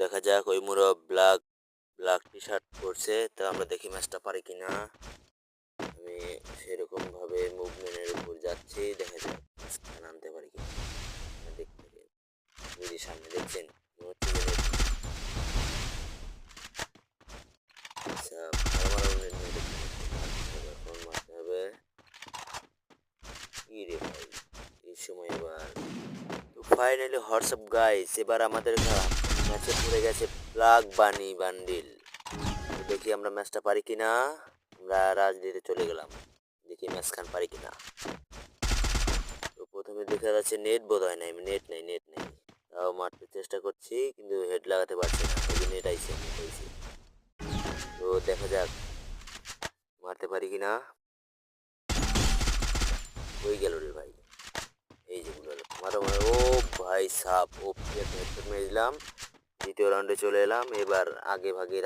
দেখা যাক ওই মুরো ব্ল্যাক ব্ল্যাক টি শার্ট পরছে, তো আমরা দেখি ম্যাচটা পারি কিনা। আমি সেরকমভাবে মুভমেন্টের উপর যাচ্ছি, দেখা যাক ম্যাচটা আনতে পারি কিনা। দেখতে ওই যে সামনে দেখছেন মনে হচ্ছে যে আচ্ছা এখন মারতে হবে। কি রে ভাই এই সময় এবার তো ফাইনালি হোয়াটসঅ্যাপ গাইস, এবার আমাদের ম্যাচে পড়ে গেছে ব্ল্যাক বানি বান্ডিল। তো দেখি আমরা ম্যাচটা পারি কিনা। আমরা রাজনীতিতে চলে গেলাম, দেখি ম্যাচ খান পারি কিনা। তো প্রথমে দেখা যাচ্ছে নেট বোধ হয় নাই, নেট নেই তাও মারতে চেষ্টা করছি কিন্তু হেড লাগাতে পারছি না, ওই যে নেট আইছে। তো দেখা যাক মারতে পারি কিনা। ওই গেল রে ভাই, এই যে গেল মারো মারো। ও ভাই সাপ ও হেডশট মেরে দিলাম। দ্বিতীয় রাউন্ডে চলে এলাম, এবার আগে ভাগে